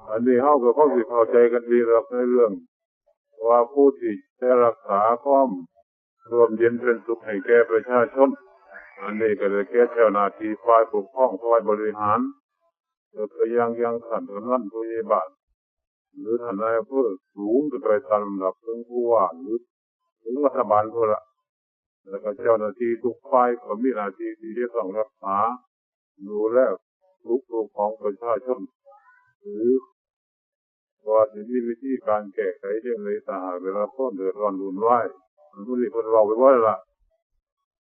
อันนี้เฮาก็คงสิเข้าใจกันดีแล้วในเรื่องว่าผู้ที่จะรักษาความร่มเย็นเป็นสุขให้แก่ประชาชนอันนี้ก็เลยแก่เจ้าหน้าที่ฝ่ายปกครองฝ่ายบริหารก็ยังท่านผู้นั้นผู้ใหญ่บ้านหรือท่านนายอำเภอสูงขึ้นไปตามลำดับถึงผู้ว่าหรือถึงรัฐบาลพุ่นละแล้วก็เจ้าหน้าที่ทุกฝ่ายก็มีหน้าที่ที่จะต้องรักษาดูแลทุกข์ของประชาชนหรือว่าจะมีวิธีการแก้ไขเรื่องในสหเวลาพ้นเดือดร้อนรุนแรงมันผู้ที่คนเราไปว่าละ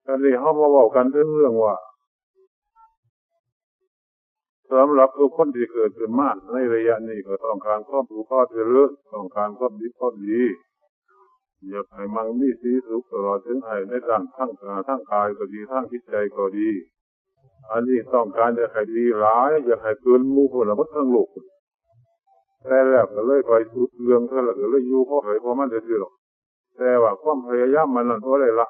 อันนี้เขามาบอกกันเรื่องว่าสำหรับทุกคนที่เกิดขึ้นมาในระยะนี้ก็ต้องการความรู้ความเจริญต้องการความดีความดีอยากให้มันมีสีสุขตลอดถึงให้ในด้านทั้งกายก็ดีทั้งจิตใจก็ดีอันนี้ต้องการจะให้ดีหลายอยากให้เกินหมู่คนละหมดทั้งโลกแต่แล้วก็เลยไปสุดเรื่องก็เลยอยู่เพราะอะไรเพราะมันจะดีหรอกแต่ว่าความพยายามมันนั่นเพราะอะไรละ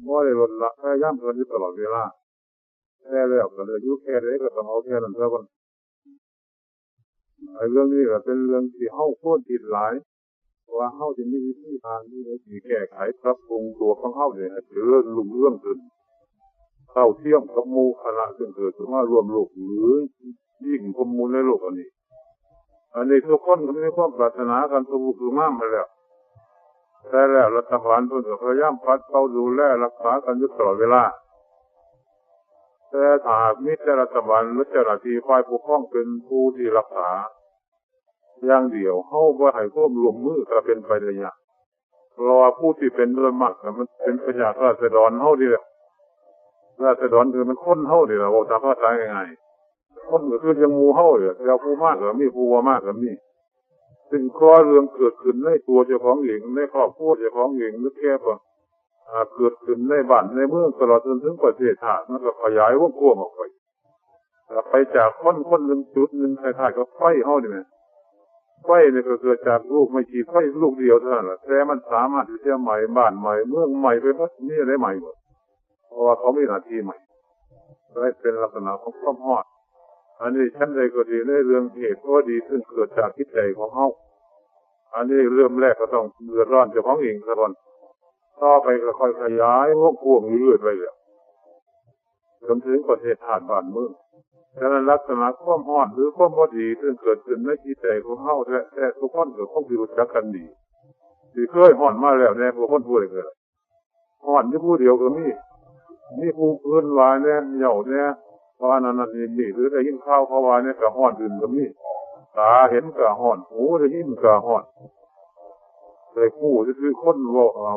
เพราะอะไรลดละพยายามกันอยู่ตลอดเวลาแต่แล้วก็เลยอยู่แค่ไหนก็ต้องเอาแค่นั้นเท่านั้นไอ้เรื่องนี้ก็เป็นเรื่องที่เฮาควรคิดหลายว่าเฮาจะมีวิธีทางที่แก้ไขปรับปรุงตัวของเฮาเนี่ยให้เจริญรุ่งเรืองขึ้นเท่าเทียมกับหมู่คณะซึ่งเกิดขึ้นมารวมโลกหรือยิ่งกว่าหมู่ในโลกอันนี้ทุกคนก็มีความปรารถนากันทุกข์มากมาแล้วแต่แล้วรัฐบาลเพิ่นก็พยายามปัดเป่าดูแลรักษากันอยู่ตลอดเวลาแต่ถ้าหากมีแต่รัฐบาลหรือเจ้าหน้าที่ฝ่ายปกครองเป็นผู้ที่รักษาอย่างเดียวเฮาบ่ให้ความร่วมมือก็เป็นไปได้ยากเพราะว่าผู้ที่เป็นเรื่องมากมันเป็นประชาชนราษฎรเฮานี่แหละราษฎรคือมันคนเฮานี่แหละว่าตามภาษาง่ายๆคนก็คือยังหมู่เฮาเนี่ยแต่ผู้มากก็มีผู้ว่ามากก็มีซึ่งข้อเรื่องเกิดขึ้นในตัวเจ้าของเองในครอบครัวเจ้าของเองหรือแค่ว่าเกิดขึ้นในบ้านในเมืองตลอดจนถึงประเทศชาติมันก็ขยายวงกว้างออกไปจากคนหนึ่งจุดหนึ่งคล้ายๆกับไฟเฮานี่แหละไฟนี่ก็เกิดจากลูกไม่กี่ไฟลูกเดียวเท่านั้นแหละแต่มันสามารถที่จะใหม่บ้านใหม่เมืองใหม่ไปหมดนี่ได้ใหม่หมดเพราะว่าเขามีหน้าที่ใหม่ได้เป็นลักษณะของความฮอดอันนี้ฉันได้ก็ดีในเรื่องเหตุก็ดีซึ่งเกิดจากจิตใจของเฮาอันนี้เริ่มแรกก็ต้องเดือดร้อนเจ้าของเองซะก่อนต่อไปก็ค่อยขยายวงกว้างเรื่อยๆไปเลยจนถึงประเทศชาติบ้านเมืองฉะนั้นลักษณะความฮอดหรือความพอดีซึ่งเกิดขึ้นในจิตใจของเฮาแต่ทุกคนก็คงสิรู้จักกันดีที่เคยฮอดมาแล้วแน่ผู้คนผู้ใดก็ฮอดอยู่ผู้เดียวก็มีผู้อื่นว่าแน่เหย่าแน่ว่านั่นนี่หรือได้ยินข่าวเขาว่าเนี่ยก็ฮอดอื่นก็มีตาเห็นก็ฮอดหูได้ยินก็ฮอดได้ฮู้ซื่อๆคนเว้าเอา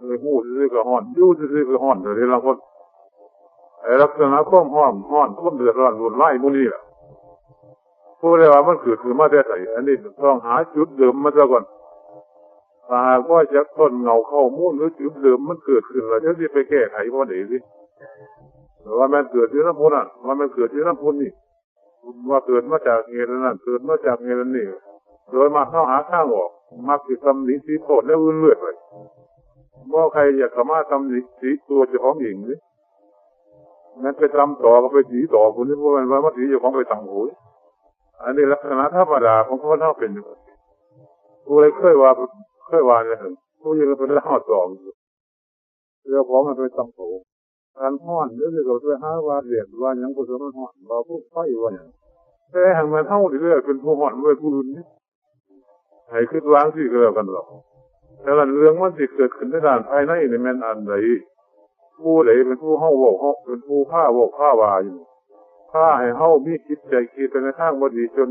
ได้ฮู้ซื่อๆก็ฮอดอยู่ซื่อๆก็ฮอดแต่ละคนไอ้ลักษณะความฮ้อนความเดือดร้อนรุนแรงพวกนี้แหละผู้ใดว่ามันเกิดขึ้นมาได้ไสอันนี้ต้องหาจุดเดิมมาซะก่อนถ้าหากว่าจากต้นเงาข้อมูลหรือจุดเดิมมันเกิดขึ้นแล้วจะสิไปแก้ไขบ่ได้สิว่ามันเกิดที่น้ำพุนั่นว่ามันเกิดที่น้ำพุนี่ว่าเกิดมาจากเหตุนั้นเกิดมาจากเหตุนี้โดยมาเข้าหาทางออกมักสิตำหนิสีโทษแล้วอื่นเลื่อยไปบ่ใครอยากเข้ามาตำหนิสีตัวเจ้าของเองนี่งั้นไปตำต่อก็ไปสีต่อคนนี้เพราะมันว่าสีเจ้าของไปตำโหยอันนี้ลักษณะธรรมดาของคนเฮาเป็นอยู่ผู้ใดเคยว่าเนี่ยผู้ยังเป็นเล่าต่อเรื่องของมันไปตำโหการฮ้อนหรือก็ไปหาว่าเรียกว่าหยังบ่สมฮ้อนบ่ผู้ไฟว่าหยังแต่หังมันเฮานี่เลยเป็นผู้ฮ้อนไว้ผู้อื่นนี่ให้คิดวางสิก็แล้วกันหรอกแต่ละเรื่องมันสิเกิดขึ้นในด้านภายในนี่แม่นอันใดผู้ใดเป็นผู้เฮาเว้าเฮาเป็นผู้พาเว้าพาว่าอยู่พาให้เฮามีจิตใจคิดไปในทางบ่ดีจน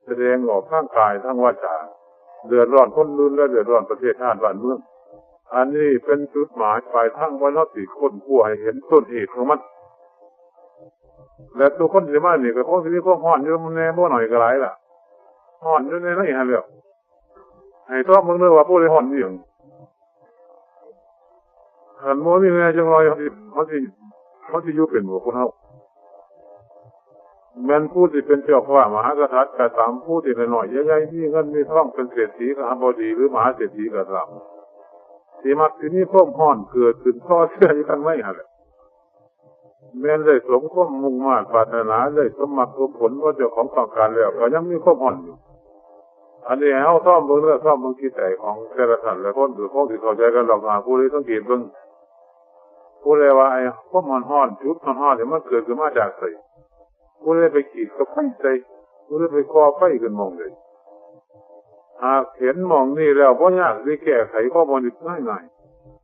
แสดงออกทางกายทางวาจาเดือดร้อนคนอื่นและเดือดร้อนประเทศชาติบ้านเมืองอันนี้เป็นจุดหมายปลายทางว่าเราสิค้นคว้าให้เห็นต้นเหตุของมันและทุกคนที่มานี่ก็คงสิมีความฮ้อนอยู่แน่บ่หน่อยก็หลายล่ะฮ้อนอยู่ในนั้นหั่นแหละให้ตอบมึงเด้อว่าผู้ใดฮ้อนอีหยังคันบ่มีแน่จังว่ามันสิอยู่เป็นบ่คนเฮาแม่นผู้ที่เป็นเจ้าฟ้ามหากษัตริย์ก็ตามผู้ที่น้อยๆใหญ่ๆมีเงินมีทองเป็นเศรษฐีก็บดีหรือมหาเศรษฐีก็ตามที่มักที่นี่พวกฮ้อนเกิดขึ้นข้อเชื่ออยู่ข้างในหั่นแหละ แม้ได้สมความมุ่งมั่นปรารถนาได้สมมติผลว่าเจ้าของต้องการแล้วก็ยังมีความอ่อนอยู่อันนี้เอาซ่อมเบื้องเรื่องซ่อมเบื้องคิดใจของแต่ละท่านและคนหรือพวกที่เข้าใจกันหลอกหาผู้ใดสังเกตเบื้องผู้ใดว่าไอ้ความห่อนจุดห่อนเนี่ยมันเกิดขึ้นมาจากใสผู้ใดไปขีดกับไฟใสผู้ใดไปคอไฟขึ้นมองเลยหากเห็นมองนี่แล้วเพราะยากที่แก้ไขข้อมูลง่าย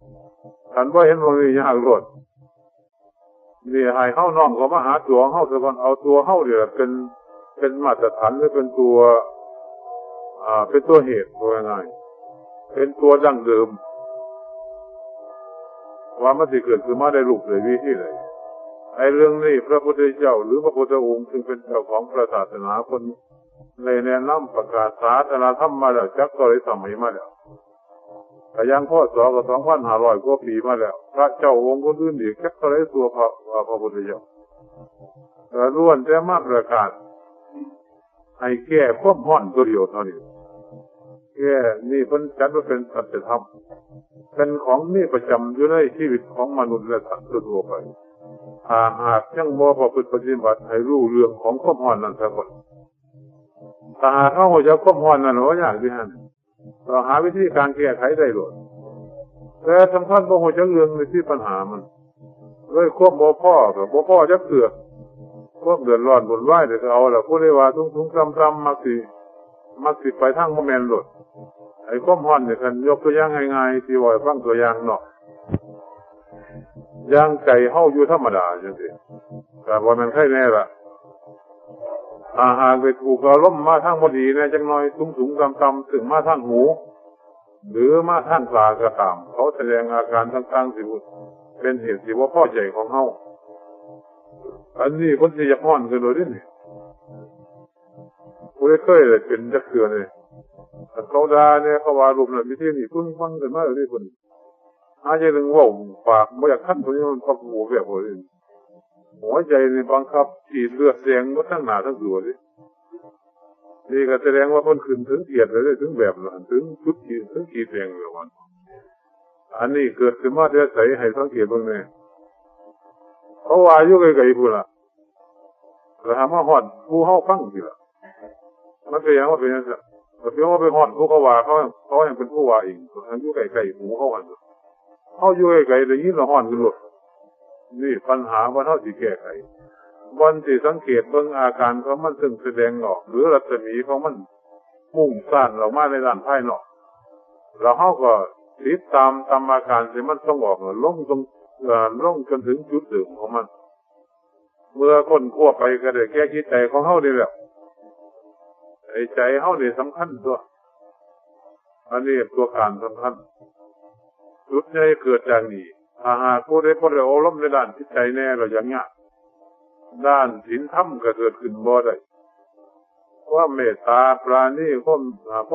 ๆท่านว่าเห็นมองนี่ยากรวดนี่ให้เข้าน้อมเขามาหาตัวเข้าสะกอนเอาตัวเข้าเดี๋ยวเป็นมาตรฐานหรือเป็นตัวเหตุตัวง่ายเป็นตัวดั้งเดิมว่ามันจะเกิดขึ้นมาได้รูปเลยวิธีเลยไอ้เรื่องนี้พระพุทธเจ้าหรือพระพุทธองค์ซึ่งเป็นเจ้าของพระศาสนาคนในแนะนำประกาศศาสนาธรรมมาแล้วจักก็เลยสมัยมาแล้วแต่ยังพ่อสอก็2,500 กว่าปีมาแล้วพระเจ้าองค์คนอื่นอีกจักก็เลยตัวพระพุทธเจ้าแต่ล้วนแต่มาประกาศให้แก้ความห่อนตัวเดียวเท่านี้แก้นี่เพิ่นจัดว่าเป็นสัจธรรมเป็นของนี่ประจำอยู่ในชีวิตของมนุษย์และสัตว์ทั่วไปหากยังบ่ประพฤติปฏิบัติให้รู้เรื่องของความห่อนนั้นซะก่อนถ้าหากเขาหัวใจความห่อนนั้นว่าอย่างที่นั่นเราหาวิธีการแก้ไขได้หรอกแต่สำคัญบ่หัวใจเรื่องในที่ปัญหามันด้วยควบบ่พ่อกับบ่พ่อจักเสือกควบเดือดร้อนบุญไหวเดี๋ยวเอาล่ะผู้ใดว่าทุ่งๆซ้ำๆมักสิไปทางบ่แม่นหลดไอ้ความห่อนเนี่ยกันยกตัวอย่างง่ายๆที่ว่าฟังตัวอย่างเนาะย่างไก่เฮาอยู่ธรรมดาจังซี่แต่ว่ามันใช่แน่ล่ะหากไปถูกอารมณ์มาทางบ่ดีแน่จังน้อยสูงๆต่ำๆถึงมาทางหูหรือมาทางตาก็ตามเขาแสดงอาการต่างๆสิเป็นเหตุที่ว่าพอใจของเฮาอันนี้คนที่จะห่อนกันโดยนี่ผู้ได้เคยเลยเป็นจักเทื่อนี่เขาด่าเนี่ยเขาว่ารูปนั้นมีที่นี่พึ่งฟังกันมาเลยคนอาจจะนึงว่าปากไม่อยากขั้นตัวนี้มันพับหัวแบบนี้หัวใจนี่บังคับฉีดเลือดแดงก็ทั้งหน้าทั้งตัวเลยนี่ก็แสดงว่าคนขึ้นถึงเกียรติเลยถึงแบบนั้นถึงชุดขีดถึงขีดแดงเลยวันอันนี้เกิดขึ้นมาได้ใส่ให้สังเกตบ้างเนี่ยเขาว่าอยู่ไกลๆพูดละแล้วทำมาหอดผู้เข้าฟังทีละมันเป็นอย่างว่าเป็นอย่างนั้นแต่เพียงว่าไปหอดผู้เขาว่าเขายังเป็นผู้ว่าเองอยู่ไกลๆหูเขาวันเขาอยู่ไกลๆเลยยิ่งละหอดขึ้นหลดนี่ปัญหาว่าเท่าที่แก้ไขวันที่สังเกตเบื้องอาการของมันซึ่งแสดงออกหรือรัศมีของมันมุ่งซ่านเรามาในด้านภายนอกเราเขาก็ติดตามอาการที่มันต้องออกลงจนถึงจุดถึงของมันเมื่อคนควบไปก็ได้แก้คิดใจของเขาได้แล้วไอ้ใจเขาเนี่ยสำคัญตัวอันนี้ตัวการสำคัญจุดใหญ่เกิดจากนี้ถ้าหากผู้ใดอบรมในด้านจิตใจแน่เราอย่างเงี้ยด้านศีลธรรมก็เกิดขึ้นบ่ได้ว่าเมตตาปราณีคว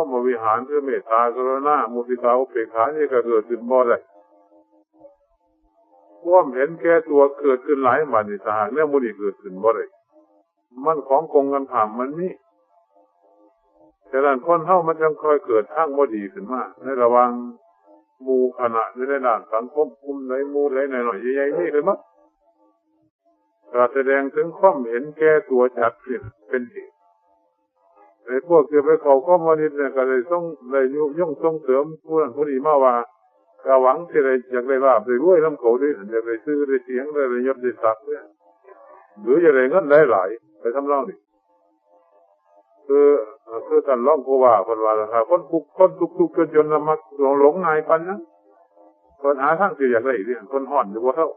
ามบริหารคือเมตตากรุณามุทิตาอุเบกขานี่ก็เกิดขึ้นบ่ได้ความเห็นแก่ตัวเกิดขึ้นหลายบัดนี้ถ้าหากเนี่ยมุทิเกิดขึ้นบ่ได้มันของกงกันข้ามมันนี่แต่ด้านคนเฮามันจังค่อยเกิดทางบ่ดีขึ้นมาในระหว่างหมู่คณะในด้านสังคมกลุ่มไหนหมู่ไหนหน่อยๆใหญ่ๆนี่เลยมั้งก็แสดงถึงความเห็นแก่ตัวชัดขึ้นเป็นเหตุไอ้พวกที่ไปเข้าคอมมิวนิสต์เนี่ยก็เลยย่งส่งเสริมผู้นั้นผู้นี้มาว่ากะหวังที่จะอยากได้ลาภได้รวยน้ำเขาได้อยากได้ซื้อได้เสียงได้ยศได้ศักดิ์เนี่ยหรืออยากได้เงินหลายๆไปทำเล่านี่คือท่านร้องผู้ว่าคนว่านะครับคนทุกจนละมักหลงนายปันนะคนหาทางที่อยากได้เนี่ยคนห่อนอยู่ว่าเขา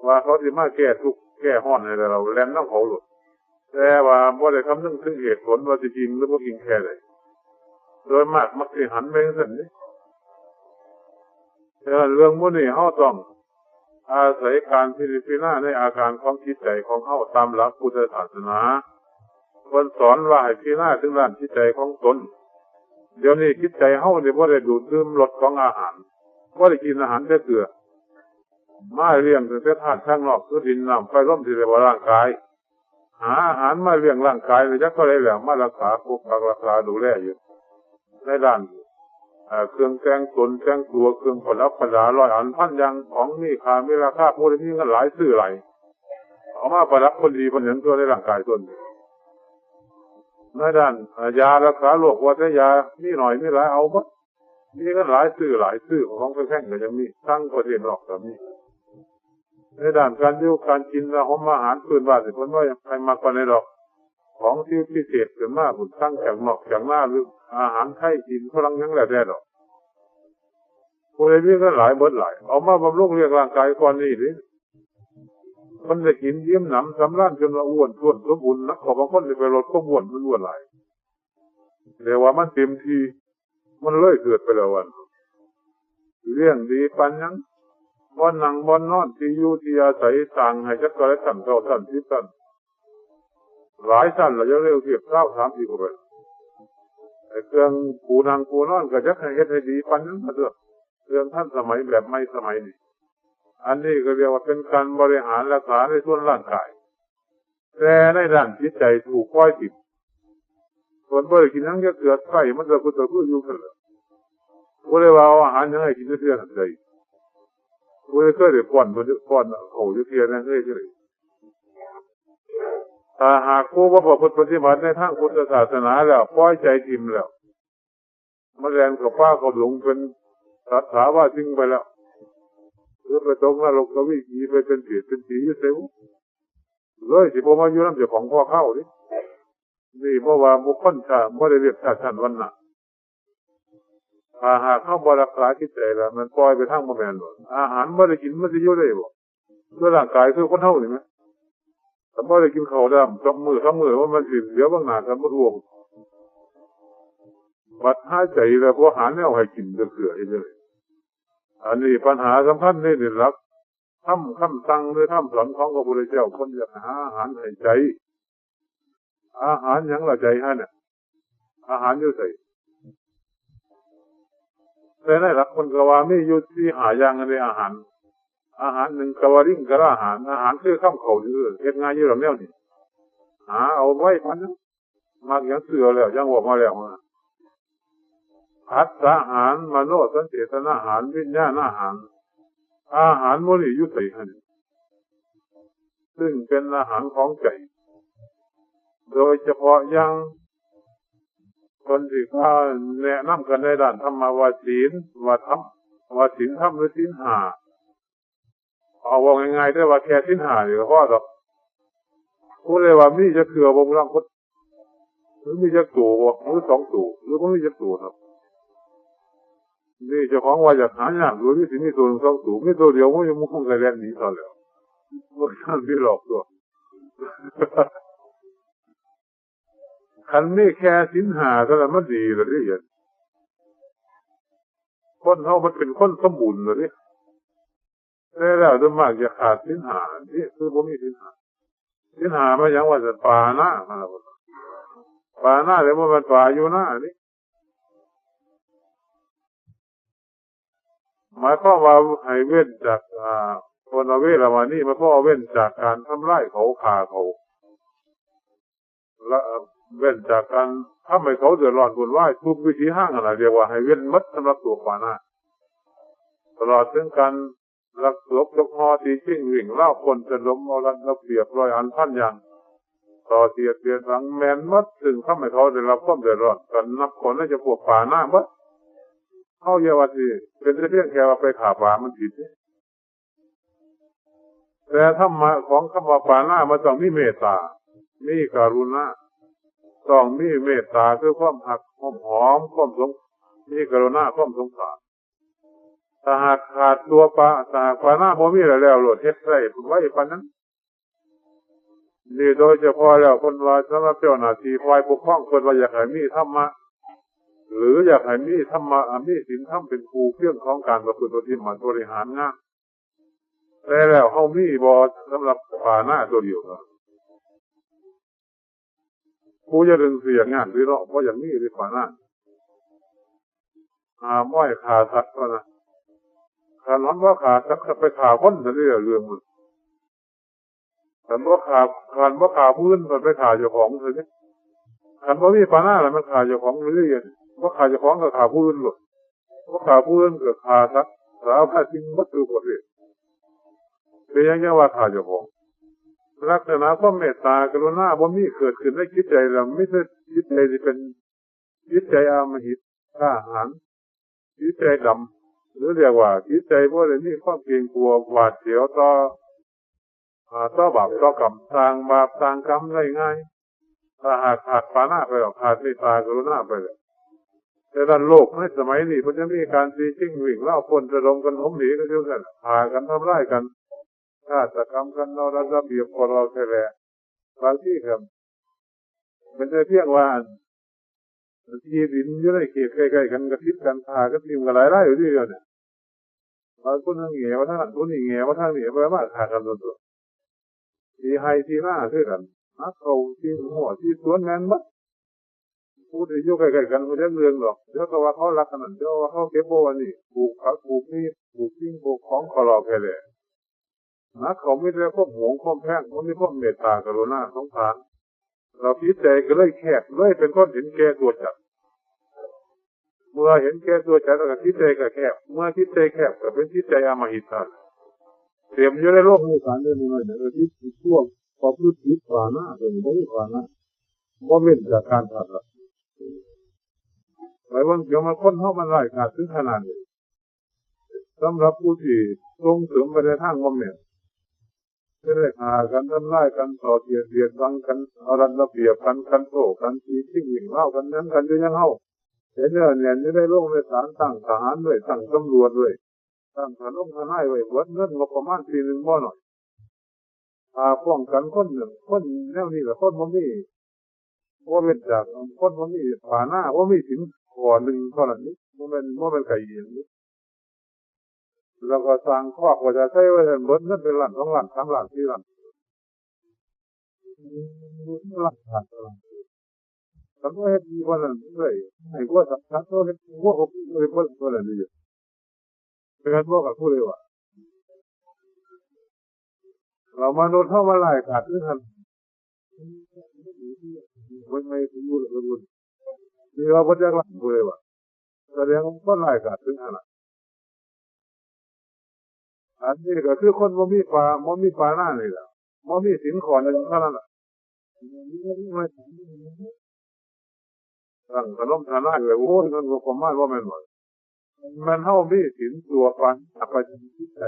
ว่าเขาที่มาแก้ทุกแก้ห่อนให้เราแลนน้ำเขาหลุดแต่ว่าบ่ได้คำนึงถึงเหตุผลว่าจะจริงหรือว่าจริงแค่ไหนโดยมากมักจะหันไปสั่นนี่แต่เรื่องพวกนี้เขาต้องอาศัยการพิจารณาในอาการของจิตใจของเขาตามหลักพุทธศาสนาคนสอนว่าให้พิจารณาถึงด้านจิตใจของตนเดี๋ยวนี้จิตใจเขาเนี่ยบ่ได้ดูดดื่มรสของอาหารบ่ได้กินอาหารแต่เกลือมาเลี้ยงถึงแต่ธาตุข้างนอกคือดินน้ำไฟลมที่เรียกว่าร่างกายหาอาหารมาเลี้ยงร่างกายเลยจักก็เลยแล้วมารักษาปกปักรักษาดูแลอยู่ในด้านเครื่องแต่งตนแต่งตัวเครื่องประดับประดาร้อยอันพันอย่างของนี่ค่ามีราคาผู้ใดมีเงินหลายซื้อหลาย เอามาประดับคนดีคนหนึ่งตัวในร่างกายตนในด้านยารักษาโรควัฏยานี่หน่อยนี่หลายเอาบ่มีกันหลายซื้อของแพงๆก็ยังมีทั้งประเทศนอกก็มีในด้านการอยู่การกินอาหารพื้นบ้านสิคนว่าใครมักกว่าในดอกของที่พิเศษขึ้นมาบุญทั้งจากนอกจากหน้าหรืออาหารไทยกินฝรั่งยังแล้วแต่ดอกผู้ใดมีกันหลายเบิดหลายเอามาบำรุงเลี้ยงร่างกายก่อนนี่ดิมันได้กินเยี่ยมหนำสำราญจนว่าอ้วนท้วนสมบูรณ์นักขอบางคนไปลดความอ้วนมันอ้วนหลายแต่ว่ามันเต็มทีมันเลยเกิดไปแล้ววันเรื่องดีปันยังบ่อนนั่งบ่อนนอนที่อยู่ที่อาศัยต่างให้จักรและสั่นเท่าสั่นที่สั่นหลายสั่นเราจะเร็วเทียบ3-4กว่าไปเครื่องปูนั่งปูนอนก็จักให้เฮ็ดให้ดีปันยังมาเถอะเครื่องท่านสมัยแบบไม่สมัยนี้อันนี้ก็เรียกว่าเป็นการบริหารรักษาในส่วนร่างกายแต่ในด้านจิตใจถูกค่อยติดส่วนบริกินทั้งจะเกิดไส้มันจะกุศลอยู่กันเลยว่าเลยว่าอาหารยังไงกินเทื่อนั่นเลยว่าเลยเคยได้ป้อนเขาเทื่อนั่นเลยถ้าหากผู้ว่าประพฤติปฏิบัติในทางพุทธศาสนาแล้วปล่อยใจทิมแล้วมาแรงกับป้าเขาหลงเป็นศรัทธาว่าจริงไปแล้วหรือไปตรงนรกกวิกีไปเป็นผีอยู่เซลเลยสิผมมาอยู่น้ำเจ้าของพ่อเข้านี่เพราะว่าบุคคลชาไม่ได้เรียกชาติชั้นวันน่ะถ้าหากเข้าบริกาคิดใจแล้วมันปล่อยไปทางบ่แม่นบ่อาหารไม่ได้กินมันจะอยู่ได้บ่ด้วยร่างกายคือคนเท่านี่ไหมถ้าไม่ได้กินข้าวดำ2 มื้อว่ามันสิเดี๋ยวบางหนากันบ่รวมบัดหายใจแล้วพออาหารเนี่ยเอาให้กินเกลือๆเลยอันนี้ปัญหาสำคัญนี่นี่รับคำสั่งหรือคำสอนของพระพุทธเจ้าคนอยากหาอาหารให้ใจอาหารยังละใจฮะเนี่ยอาหารอยู่ใส่แต่ในหลักคนกว่าไม่อยู่ที่หาอย่างในอาหารหนึ่งกวาริ่งกระอาหารคือข้ามเขาอยู่เฮ็ดงานอยู่หลังแนวนี่หาเอาไว้พันนั้นมากอย่างเสือแล้วยังบอกมาแล้วอัตตาอาหารมโนสัญเจตนาอาหารวิญญาณอาหารโมนี่อยู่ใส่ฮะซึ่งเป็นอาหารของใจโดยเฉพาะยังคนที่เขาแนะนำกันในด้านธรรมวศีลว่าศีลธรรมหรือศีลห้าเอาว่าง่ายๆได้ว่าแค่ศีลห้าเนี่ยก็ดอกพูดเลยว่ามีจะเถื่อวงรังคดหรือมีจะตู่หรือ2 ตู่หรือไม่มีจะตู่ครับนี่เจ้าของว่าจะหายากหรือมีศีลมีตัว2 ตู่ไม่ตัวเดียวมันยังมุ่งกันแล่นหนีตอนแล้วมันท่านที่หลอกตัวคันนี้แค่ศีลห้าก็แล้วมันดีเลยที่เห็นคนเขามันเป็นคนสมบูรณ์เลยแล้วโดยมากจะขาดศีลห้าที่คือผมมีศีลห้ามาอย่างว่าจะป่าหน้าเลยว่ามันป่าอยู่หน้านี่หมายความว่าให้เว้นจากคนเวรวานี่มันก็เว้นจากการทำร้ายเขาฆ่าเขาและเว้นจากการทำให้เขาเดือดร้อนวุ่นวายทุกวิธีห้างอะไรเรียกว่าให้เว้นมัดสำหรับตัวป่าหน้าตลอดถึงการรักษายกฮอตีชิ่งวิ่งเล่าคนจะล้มเอาลันระเบียบร้อยอันพันอย่างต่อเสียหลังแมนมัดถึงทำให้เขาได้รับความเดือดร้อนกันนับคนน่าจะพวกป่าหน้ามัดเข้าเยาวทีเป็นเรื่องแค่ว่าไปขาป่ามันผิดแต่ธรรมะของคำว่าป่าหน้ามันต้องมีเมตตามีกรุณาต้องมีเมตตาคือความหักความหอมความสงมีกรุณาความสงสารถ้าหากขาดตัวป่าหน้าบ่มีแล้วโหลดเฮ็ดไร่ไว้ปานนั้นนี่โดยเฉพาะแล้วคนว่าสำหรับเจ้าหน้าที่ฝ่ายปกครองคนว่าอยากให้มีธรรมะหรืออยากให้มีธรรมะมีศีลธรรมเป็นครูเครื่องของการประพฤติปฏิบัติบริหารงานแต่แล้วเฮามีบ่สำหรับป่าหน้าตัวเดียวกูจะดึงเสียงานหรือเนาะเพราะอย่างนี้หรือป่าหน้าม้อยขาสัตว์ก็นะขันนั้นว่าขาสัตว์ไปขาคนจะได้เรื่องมันขันว่าขาพื้นมันไปขาเจ้าของเลยเนี่ยขันว่ามีป่าหน้าอะไรมันขาเจ้าของเรื่อยๆว่าขาเจ้าของกับขาพื้นหรอกว่าขาพื้นกับขาสัตว์สาวผ้าจริงมัดตัวหมดเลยเป็นยังไงว่าขาเจ้าของ ลักษณะความเมตตากรุณาบ่มีเกิดขึ้นในจิตใจเราไม่ใช่จิตใจที่เป็นจิตใจอำมหิตกล้าหาญจิตใจดำหรือเรียกว่าจิตใจบ่ได้มีความเกรงกลัวหวาดเสียวต่อบาปต่อกรรมทางบาปทางกรรมได้ง่ายถ้าหากขาดปานะไปหรอกขาดเมตตากรุณาไปเลยแต่ด้านโลกในสมัยนี้มันจะมีการตีชิงวิ่งเล่าคนจะลงกันหมหนีกันเยอะกันพากันทำร้ายกันฆาตกรรมกันเราระเบียบคนเราแท้แหละบางที่ครับมันจะเพียงว่าที่ดินอยู่ในเขตใกล้ๆกันกระทิบกันพากันทิมกันหลายไร่อยู่ที่เดียวเนี่ยบางคนเหงี่ยวท่านคนนี้เหงี่ยวท่านเหงี่ยวไปมากขาดกันตัวที่ไฮที่หน้าคือกันนักเขาที่หัวที่สวนแมนมัดพูดอยู่ใกล้ๆกันเขาจะเรื่องหรอกเดี๋ยวก็ว่าเขารักกันเดี๋ยวว่าเขาเก็บโบวันนี้ปลูกผักปลูกนี่ปลูกทิ้งปลูกของขอรอแค่เลยนักเขาไม่ได้ควบหวงควบแพงเขาไม่ควบเมตตากรุณาสงสารเราพิจารณาก็เลยแคบเลยเป็นก้อนเห็นแก่ตัวจัดเมื่อเห็นแก่ตัวจัดแล้วก็พิจารณาก็แคบเมื่อพิจารณาแคบก็เป็นพิจารณาอมหิตกันเตรียมอยู่ในโลกนี้การเดินหน่อยๆที่ช่วงพอพูดผิดกว่านะตัวนี้ไม่กว่านะก็เว้นจากการทำละหมายว่าเดี๋ยวมันค้นเข้ามันไล่ขาดถึงขนาดนี้สำหรับผู้ที่ส่งเสริมไปในทางงมเนี่ยจะได้หากันทำร้ายกันต่อเบียดบังกันเอารันระเบียบกันโต้กันตีทิ้งหญิงเล่ากันนั้นกันจะยังเฮาเห็นเนี่ยจะได้ลงในศาลตั้งทหารด้วยตั้งตำรวจด้วยตั้งทนายไว้วัดเงินงบประมาณปีหนึ่งบ่หน่อยป้องกันคนหนึ่งคนแนวนี้แหละคนมันนี่ว่าเป็นจากคนมันนี่ผ่าหน้าว่ามีถึงก่อหนึ่งเท่านั้นนี้ว่าเป็นไก่เย็นนี้แล้วก็สร้างครอบว่าจะใช้ไว้เบิดนั่นเป็นหลัง2 หลัง3 หลัง4 หลังหลังขาดแต่ก็เห็นมีคนนั้นเลยไอ้พวกสัตว์ตัวเห็นพวกเลยพวกตัวนั้นดีเป็นการบอกกับผู้เลยว่าเรามนุษย์เข้ามาไล่ขาดด้วยกันไม่รู้เลยนี่เราก็จะหลังผู้เลยว่าแสดงว่าก็ไล่ขาดด้วยกันอันนี้ก็คือคนบ่มีปลาหน้านี่แหละบ่มีสินขอหนึ่งเท่านั้นแหละตั้งขนมทานาเลยโอ้ยมันก็ประมาณว่ามันหมดมันเท่ามีสินตัวฟันไปจิตใจ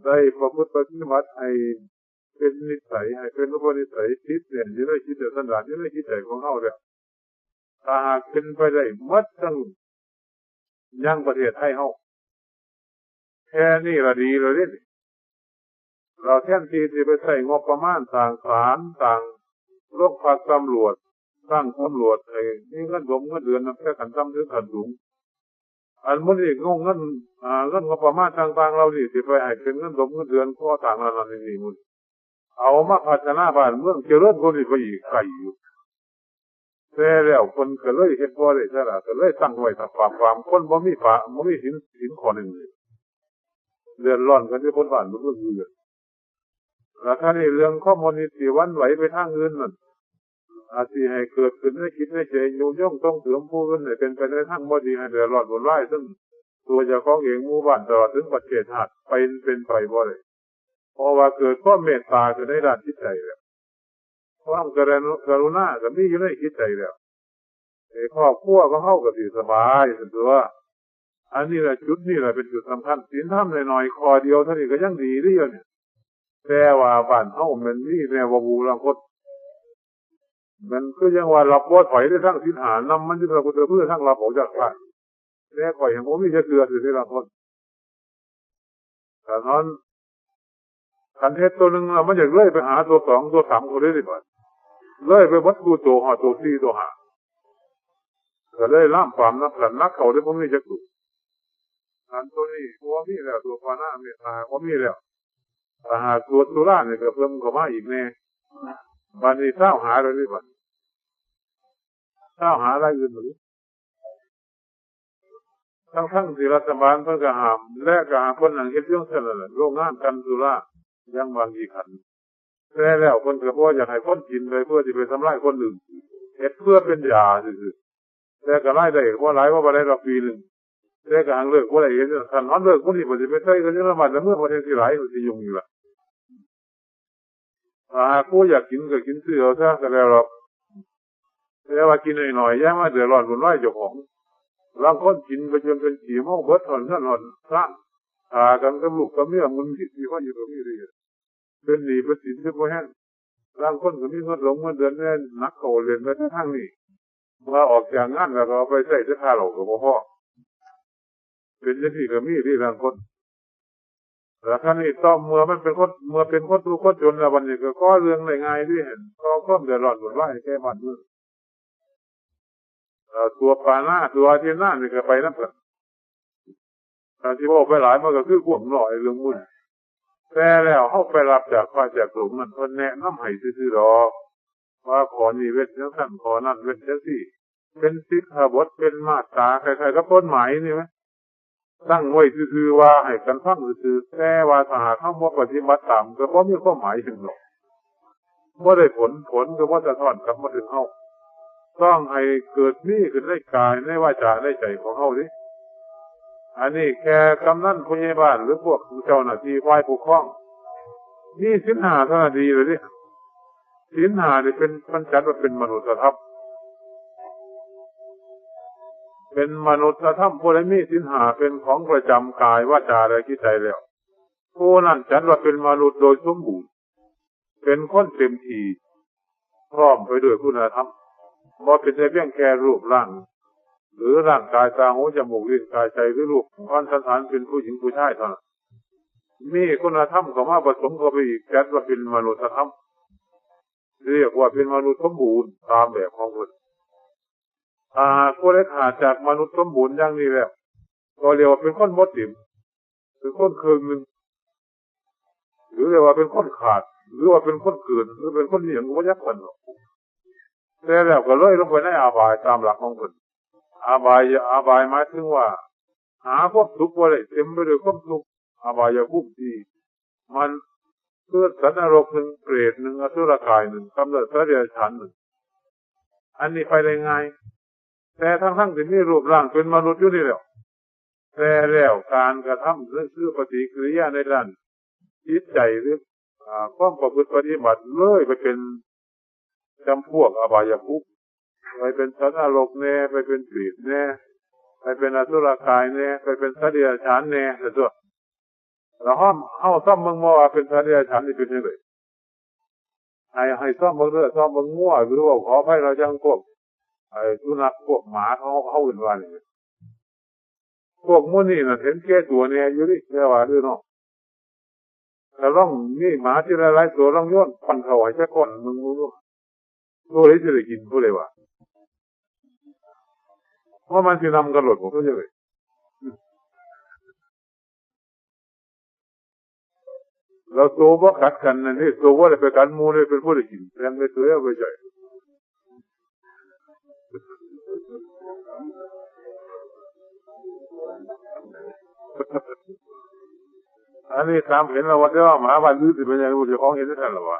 ได้ประพฤติปฏิบัติให้เป็นนิสัยให้เป็นอุปนิสัยคิดเด่นอยู่ในจิตสันดานอยู่ในจิตใจของเขาเนี่ยถ้าหากเป็นไปได้มัดทั้งยังประเทศไทยเขาแค่นี้ละดีเลยเนี่ยเราแทนที่จะไปใส่งบประมาณต่างศาลต่างโรงพักตำรวจสร้างตำรวจไอ้นี่เงินเดือนแค่ขันต่ำหรือขันสูงอันมันอีกเงินงบประมาณต่างๆเราดิสิไปให้เป็นเงินเดือนก็ต่างๆนี่มันเอามาพัฒนาบ้านเมืองเจริญคนอีกไปอีกไกลอยู่แต่แล้วคนก็เลยเห็นบ่ได้ซะละก็เลยตั้งไว้ถ้าความคนบ่มีสินข้อหนึ่งเดือดร้อนกันที่คนบ้านมันก็คือแล้วถ้าในเรื่องข้อมูลที่วันไหวไปทางอื่นนั่นอาจจะให้เกิดขึ้นในคิดในใจยุ่งย่องต้องเสริมผู้อื่นให้เป็นไปในทางบ่ดีให้เดือดร้อนบนไร่ซึ่งตัวเจ้าของเองหมู่บ้านตลอดถึงประเทศชาติเป็นไปบ่ได้เพราะว่าเกิดความเมตตาขึ้นในด้านจิตใจแล้วความกรุณาก็มีอยู่ในจิตใจแล้วครอบครัวของเขาก็สิสบายสุดตัวอันนี้แหละจุดนี้แหละเป็นจุดสำคัญศีลธรรมหน่อยๆข้อเดียวเท่านี้ก็ยังดีได้อยู่เนี่ยแต่ว่าบ้านเฮามันมีแนวบูรังคดมันก็ยังว่ารับบ่ถอยได้ทั้งศีลหานำมันจะเราก็จะเพื่อทั้งรับออกจากบ้านแต่ข่อยยังบ่มีจะเกลือสิได้ละคนแต่นั้นคันเทศตัวนึงมันอยากเลื่อยไปหาตัว2ตัว3ก็ได้ดีกว่าเลื่อยไปวัดตัว5ตัว4ตัว5ก็เลยล่ามความนักเขาได้บ่มีจักตุอันตัวนี้บ่มีแล้วตัวปานะเมตตาบ่มีแล้วถ้าหากตัวสุราเนี่ยก็เพิ่มเข้ามาอีกแน่บัดนี้เศร้าหาเลยนี่บัดเศร้าหาอะไรอื่นบ่รู้ทั้งที่รัฐบาลเพิ่นก็ห้ามและก็หาคนนั่งเฮ็ดอยู่ซั่นน่ะโรงงานกันสุรายังบางอีกคันแต่แล้วคนก็บ่อยากให้คนกินเลยเพื่อสิไปทำลายคนอื่นเฮ็ดเพื่อเป็นยาซื่อๆแต่ก็รายได้บ่หลายว่าบ่ได้รับปีนึงแต่ก็หังเลิกบ่ได้เฮ็ดคันเลิกคนนี้บ่สิไปใช้กันจังละบาดละเมื่อประเทศสิหลายสิยุ่งอยู่ล่ะ ผู้อยากกินก็กินซื้อเอาซะก็แล้วหรอกแต่ว่ากินหน่อยๆย่ามาเดือดร้อนวุ่นวายเจ้าของบางคนกินไปจนเป็นขี้เมาเบิดถอนท่านหอนพระกันกับลูกกับเมียมันผิดที่เขาอยู่ตรงนี้เลยเป็นหนี้เป็นสินที่พวกแห้งบางคนก็มีเงินหลงเงินเดือนเนี่ยนักเขาเรียนไปทั้งนี้มาออกจากงานแล้วก็ไปใส่เสื้อผ้าเหล่ากับพ่อเป็นอย่างที่ก็มีที่บางคนแล้วท่านนี่ต้องเมื่อมันเป็นคนเมื่อเป็นคนทุกข์คนจนแล้ววันนี้ก็เรื่องง่ายๆที่เห็นก็เดือดร้อนวุ่นวายแก้บ้านเมืองตัวปาหน้าตัวที่หน้านี่ก็ไปนั่นแหละที่บอกไปหลายมันก็คือขวงหน่อยเรื่องมุ่นแต่แล้วเขาไปรับจากฝ่ายจากกลุ่มมันคนแนะนำให้ซื่อๆหรอกว่าขอนี่เวทจังสั่นขอนั่นเวทจังสี่เป็นสิกขาบทเป็นมาตราใครๆก็ต้นหมายนี่ไหมตั้งไว้ซื่อๆว่าให้กันฟังซื่อๆแต่ว่าถ้าหากเขาบ่ปฏิบัติตามก็บ่มีความหมายถึงหรอกบ่ได้ผลก็บ่จะทอดกลับมาถึงเขาต้องให้เกิดมีขึ้นในกายในวาจาในใจของเขาดิอันนี้แค่กำนันผู้ใหญ่บ้านหรือพวกเจ้าหน้าที่ฝ่ายปกครองนี่ศีลห้าเท่านั้นดีเลยดิศีลห้านี่เป็นมันจัดว่าเป็นมนุษยธรรมเป็นมนุษยธรรมผู้ใดมีศีลห้าเป็นของประจำกายวาจาและจิตใจแล้วผู้นั้นจัดว่าเป็นมนุษย์โดยสมบูรณ์เป็นคนเต็มที่พร้อมไปด้วยคุณธรรมบ่เป็นแต่เพียงแค่รูปร่างหรือร่างกายตาหูจมูกลิ้นกายใจหรือรูปอันสันฐานเป็นผู้หญิงผู้ชายเท่านั้นมีคุณธรรมเข้ามาผสมเข้าไปอีกจัดว่าเป็นมนุษยธรรมเรียกว่าเป็นมนุษย์สมบูรณ์ตามแบบของคนผู้ได้ขาดจากมนุษย์สมบูรณ์อย่างนี้แล้วก็เรียกว่าเป็นคนบดดิ่มเป็นคนเคืองหนึ่งหรือเรียกว่าเป็นคนขาดหรือว่าเป็นคนเกินหรือเป็นคนเหนียงก็ยักกันแต่แล้วก็เลยลงไปในอาบายตามหลักของคนอาบายหมายถึงว่าหาความสุขว่าได้เต็มไปด้วยความสุขอาบายภูมิที่มันเกิดสัตว์นรกหนึ่งเปรตหนึ่งอสุรกายหนึ่งกำเนิดสัตว์เดรัจฉานหนึ่งอันนี้ไปได้ง่ายแต่ทั้งที่มีรูปร่างเป็นมนุษย์อยู่นี่แล้วแต่แล้วการกระทำหรือปฏิกิริยาในด้านจิตใจหรือความประพฤติปฏิบัติเลยไปเป็นจำพวกอบายภูมิไปเป็นสัตว์นรกแน่ไปเป็นเปรตแน่ไปเป็นอสุรกายแน่ไปเป็นสัตว์เดรัจฉานแน่แต่ตัวเราห้ามซ่อมเมืองว่าเป็นสัตว์เดรัจฉานนี่เป็นยังไงให้ซ่อมเมืองเรือซ่อมเมืองมั่วหรือว่าขอให้เราจังพวกสุนัขพวกหมาเขาอื่นว่านี่พวกมุ่นนี่นะเห็นแก่ตัวเนี่ยอยู่ดิแค่ว่าด้วยเนาะแต่ล่องนี่หมาที่หลายๆตัวล่องย้อนปันเขาให้แค่ก่อนมึงรู้ตัวนี้จะได้กินผู้เลยวะเพราะมันคือนำกระโดดผมก็จะเลยเราตัวว่ากัดกันนั่นนี่ตัวว่าอะไรไปกันมูเลยเป็นผู้ได้กินแทนไม่ตัวเอาไปใจอันนี้ตามเห็นเราว่าหมาบ้านลื้อสิเป็นยังไงผู้เจ้าของเห็นได้ทันหรอวะ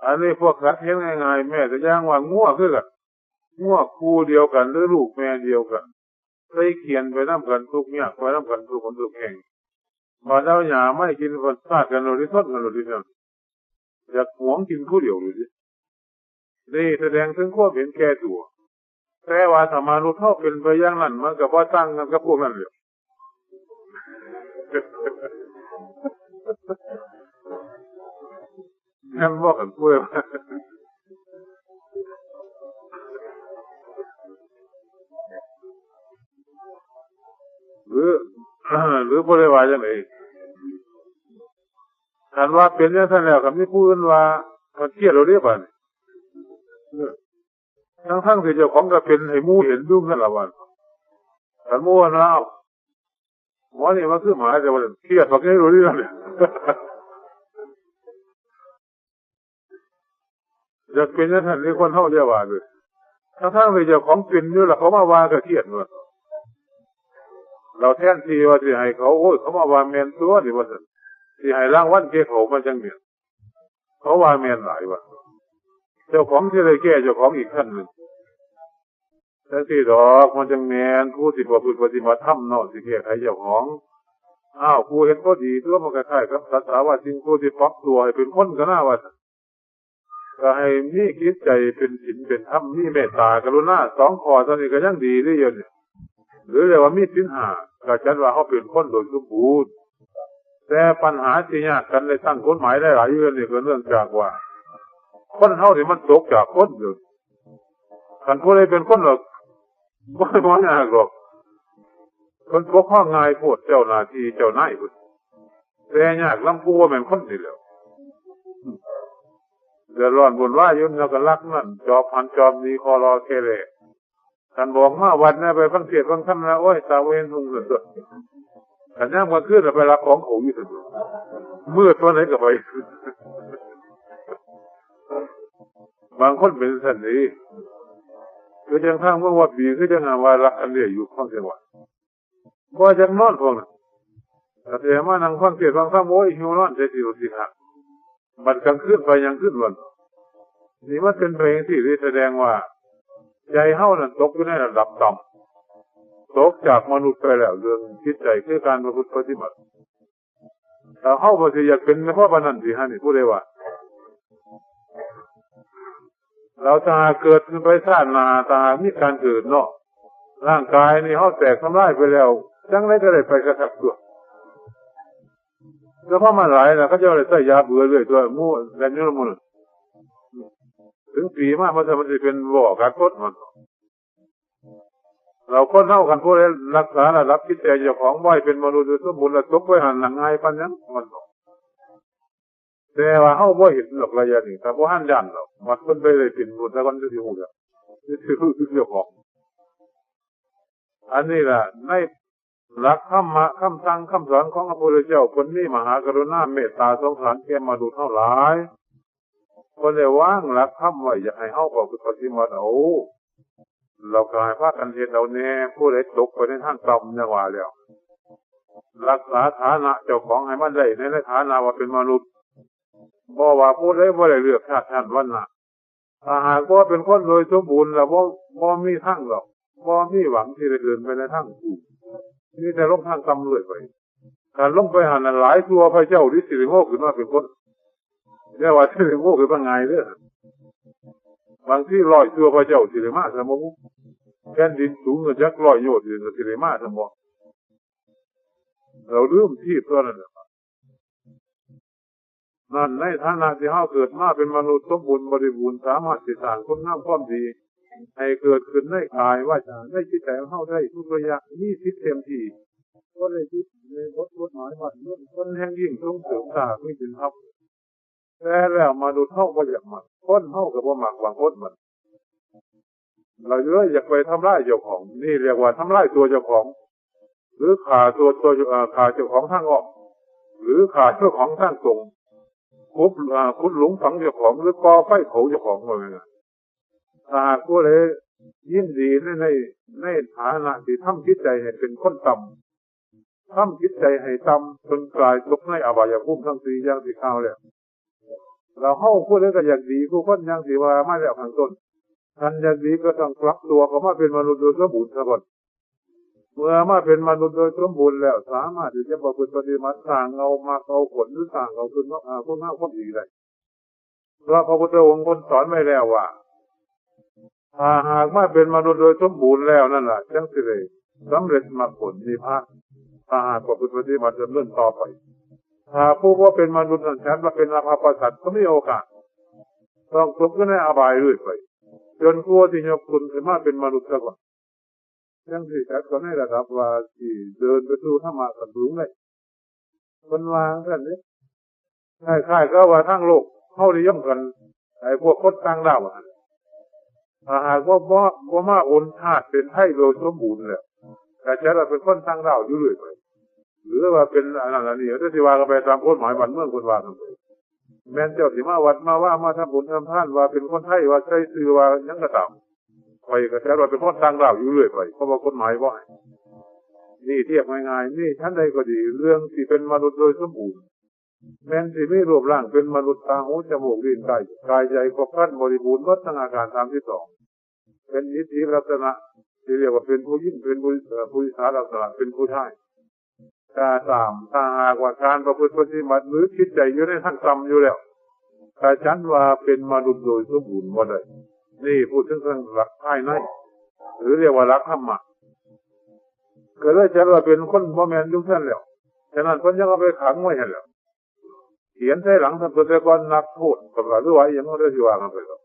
อันนี้พวกสัตว์เห็นง่ายๆแม่จะย่างว่าง่วคือกันง่วคู่เดียวกันหรือลูกแม่เดียวกันเคยเขียนไปน้ำกันทุกเนี่ยไปน้ำกันทุกคนทุกแห่งมาเจ้าหยาไม่กินคนซากันโดยที่ทอดกันโดยที่นั่นอยากหวงกินคู่เดียวเลยสินี่แสดงถึงความเห็นแก่ตัวแต่ว่าธรรมานุเท่าเป็นไปอย่างนั้นมันก็บ่ตั้งกันกับพวกนั้นเลยงั้นบอกกันกล้วยหรือบ่ได้ว่าจังได๋คันว่าเป็นจังซั่นแล้วคันมีผู้อื่นว่ามันเครียดเราเด้บัดนี้ทั้งที่เจ้าของก็เป็นให้หมู่เห็นอยู่นั่นล่ะว่าคันหมู่ว่าเนาะหมอนี่มันคือหมาแต่ว่าเครียดบักนี้รู้เรื่องเนี่ยจะเป็นจังซั่นนี่คนเฮาจะว่าด้วยทั้งที่เจ้าของเป็นอยู่ล่ะเขามาว่าก็เครียดว่าเราแทนที่ว่าสิให้เขาโอ้ยเขามาว่าแม่นตัวนี่ว่าซั่นสิให้รางวัลแก่เขามันจังเนี่ยเขาว่าแม่นหลายว่าเจ้าของที่ได้แก้เจ้าของอีกท่านนึงแต่ที่ดอกมันจังแม่นผู้ที่ประพฤติปฏิบัติธรรมเนาะสิแก้ไขเจ้าของ กูเห็นพอดีตัวมันคล้ายๆกับสัตว์ว่าสิ่งผู้ที่ปรับตัวให้เป็นคนก็น่าว่าก็ให้มีคิดใจเป็นศีลเป็นธรรมมีเมตตากรุณาสองข้อตอนนี้ก็ยังดีได้อยู่เนี่ยหรือเรียกว่ามีศีลห้าก็จัดว่าเขาเป็นคนโดยสมบูรณ์แต่ปัญหาที่ยากกันในตั้งกฎหมายได้หลายเรื่องนี่ก็เนื่องจากว่าคนเฮาที่มันตกจากคนอยู่คันผู้ใดเป็นคนหรอกบ่ยากหรอกคนพวกข้องง่ายโพดเจ้าหน้าที่เจ้านายพุ่นแต่ยากลำกูว่าแม่นคนนี่แหละเดือดร้อนบุญว่ายุ่นแล้วก็รักนั่นจอบพันจอบนี้คอรอเคเลท่านบอกมาวันนี้ไปฟังเสียงฟังท่านแล้วโอ้ยตาเวนทุ่งสุดๆแต่ย่างวันขึ้นไปรับของเขาอยู่สุดๆมืดตัวไหนก็ไปบางคนเป็นสันนี้คือจังทั้งเมื่อวันปีคือจังหาว่ารักอันเดียอยู่ข้างเสียงวันก็จังนอนพวกนั้นแต่มานั่งฟังเสียงฟังท่านโอ้ยหิวนอนใจสิรุสิฮะมันกลางคืนไปยังขึ้นวันนี่มันเป็นเพลงที่แสดงว่าใจเฮานั้นตกอยู่ในระดับต่ำตกจากมนุษย์ไปแล้วเรื่องจิตใจคือการประพฤติปฏิบัติแต่เฮาบ่สิอยากเป็นเพราะปานนั้นสิฮะนี่พูดได้ว่าเราถ้าเกิดขึ้นไปชาติหน้าตามีการเกิดเนาะร่างกายนี่เฮาแตกทำลายไปแล้วจังได๋ก็ได้ไปกระทับตัวแล้วพอมาหลายน่ะเขาจะได้ใส่ยาเบื่อเรื่อยตัวหมู่แล่นอยู่นำหมู่ถึงปีมามันจะเป็นบ่อการพดมันเราคนเท่ากันผู้ใดรักษาระดับจิตใจเจ้าของไว้เป็นมนุษย์โดยสมบูรณ์แล้วตกไว้หันหลังง่ายปานนั้นมันแต่ว่าเฮาบ่เห็นหรอกระยะนี้ถ้าบ่หันยันหรอกมันเพิ่นไปเลยเป็นบุญแต่ก่อนจะสิฮู้จักสิรู้สึกเจ้าของอันนี้ล่ะในหลักธรรมะคำสั่งคำสอนของพระพุทธเจ้าคนนี้มหากรุณาเมตตาสงสารแก่มนุษย์เท่าหลายคนได้วางหลักธรรมไว้อยากให้เฮาประพฤติปฏิบัติเอาเรากายพากันเฮ็ดเอาแน่ผู้ใดตกไปในทางต่ำจังว่าแล้วรักษาฐานะเจ้าของให้มันได้ในฐานะว่าเป็นมนุษย์บ่ว่าผู้ใดบ่ได้เลือกชาติชั้นวรรณะถ้าหากว่าเป็นคนโดยสมบูรณ์แล้วบ่มีทางหรอกบ่มีหวังที่จะเดินไปในทางถูกนี่แต่ลงทางต่ำเลยไปการลงไปหันหลายตัวพระเจ้าฤทธิ์สิริโมกขึ้นมาเป็นคนเรียกว่าสิริโมกคือว่าไงเด้อบางที่100ตัวพระเจ้าสิริมาสมมุติแผ่นดินสูงเงินจัก100โยชน์สิริมาสมมุติเราลืมที่ตัวนั้นนั่นในฐานะที่เฮาเกิดมาเป็นมนุษย์สมบูรณ์บริบูรณ์สามารถสิสร้างคุณงามความดีให้เกิดขึ้นในกายวาจาในจิตใจของเฮาได้ทุกระยะมีสิทธิ์เต็มที่ก็ได้คิดในบทหมายว่าคนแห่งยิ่งส่งเสริมสร้างมีสินทรัพย์แต่แล้วมนุษย์เฮาบ่อยากมักคนเฮาก็บ่มักบางคนมันเราเลยอยากไปทำลายเจ้าของนี่เรียกว่าทำลายตัวเจ้าของหรือฆ่าตัวฆ่าเจ้าของทางออกหรือฆ่าเจ้าของทางตรงขุดหลุมฝังเจ้าของหรือก่อไฟเผาเจ้าของว่าไงถ้าผู้ใดยินดีในฐานะที่ทำจิตใจให้เป็นคนต่ำทำจิตใจให้ต่ำจนกลายตกในอบายภูมิทั้ง4อย่างที่กล่าวแล้วเราเฮาผู้ใดก็อยากดีผู้คนอย่างที่ว่ามาแล้วข้างต้นท่านอยากดีก็ต้องปรับตัวเข้ามาเป็นมนุษย์โดยสมบูรณ์ซะก่อนเมื่อมาเป็นมนุษย์โดยสมบูรณ์แล้วสามารถที่จะประพฤติปฏิบัติสร้างเอามาเอาผลหรือสร้างเอาคุณงามความดีได้เพราะพระพุทธองค์คนสอนไว้แล้วว่าถ้าหากมาเป็นมนุษย์โดยสมบูรณ์แล้วนั่นแหละจังสิได้สำเร็จมรรคผลนิพพานถ้าหากประพฤติปฏิบัติดำเนินต่อไปถ้าผู้ว่าเป็นมนุษย์นั้นฉันว่าเป็นอภปสัตว์ก็ไม่โอกาสต้องตกในอบายเรื่อยไปจนกลัวที่จะคุณขึ้นมาเป็นมนุษย์ซะก่อนยังสิจัดก็ในระดับว่าที่เดินไปสู่ธรรมะขั้นสูงเลยมันวางกันเนี่ยคล้ายๆก็ว่าทั้งโลกเขานิยมกันไอ้พวกคนต่างดาวถ้าหากว่ามาโอนธาตุเป็นไทยโดยสมบูรณ์แล้วแต่จะเราเป็นคนต่างดาวอยู่เรื่อยไปหรือว่าเป็นอะไรนี่ถ้าสิว่ากันไปตามกฎหมายบ้านเมืองคนว่ากันไปแม้นเจ้าสิมาวัดมาว่ามาทำบุญทำทานว่าเป็นคนไทยว่าใช้ชื่อว่ายังกระตามไปก็แต่เราเป็นคนต่างดาวอยู่เรื่อยไปเพราะว่ากฎหมายว่านี่เทียบง่ายๆนี่ชั้นใดก็ดีเรื่องที่เป็นมนุษย์โดยสมบูรณ์แม้นที่ไม่รูปร่างเป็นมนุษย์ตาหูจมูกลิ้นกายใจครบครันบริบูรณ์วัฒนาการ32เป็นอิทธิลักษณะที่เรียกว่าเป็นผู้ยิ่งเป็นผู้ชายลักษณะเป็นผู้ชาย ถ้าหากว่าการประพฤติปฏิบัติหรือคิดใจอยู่ในทางต่ำอยู่แล้วถ้าฉันว่าเป็นมนุษย์โดยสมบูรณ์บ่ได้นี่พูดถึงเรื่องหลักภายในหรือเรียกว่าหลักธรรมะก็เลยฉันว่าเป็นคนบ่แม่นทุกท่านแล้วฉะนั้นเพิ่นยังเอาไปขังไว้ให้แล้วเขียนใส่หลังทำตัวแต่ก่อนนักโทษก็ว่าหรือว่าอย่างนั้นได้สิว่ากันไปแล้ว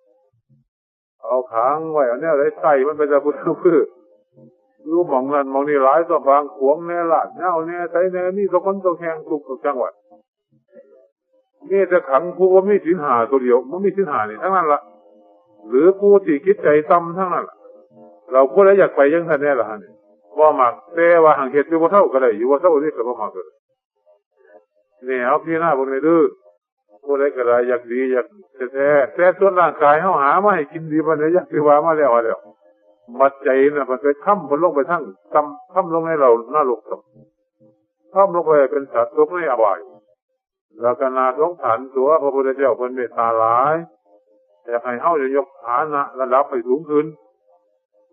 เอาขังไว้อันนี้อะไรใส่มันเป็นพุทธพืชรู้มองนั้นมองนี่หลายต่อบางขวงแน่ลาดเน่าแน่ใส่แน่นี่ตะคนตะแคงทุกจังหวัดนี่จะขังผู้ว่ามีศีลหาตัวเดียวมันมีศีลหานี่ทั้งนั้นละหรือผู้ที่คิดใจต่ำทั้งนั้นละเราผู้ใดอยากไปยังท่านแน่ละฮะนี่ว่ามักแต่ว่าห่างเหตุอยู่ว่าเท่าก็ได้อยู่ว่าเท่านี่ก็บ่มักเลยนี่เอาพี่หน้าพวกนี้ดื้อผู้ใดก็ได้อยากดีอยากแท้แต่ส่วนร่างกายเฮาหามาให้กินดีบัดนี้อยากสิว่ามาแล้วมัดใจน่ะมันไปค้ำบนลงไปทั้งค้ำลงให้เราหน้าลกครับค้ำลงไปเป็นสัตว์ตกในอบายแล้วก็นาสงสารตัวพระพุทธเจ้าเพิ่นเมตตาหลายอยากให้เฮาได้ยกฐานะระดับไปสูงขึ้น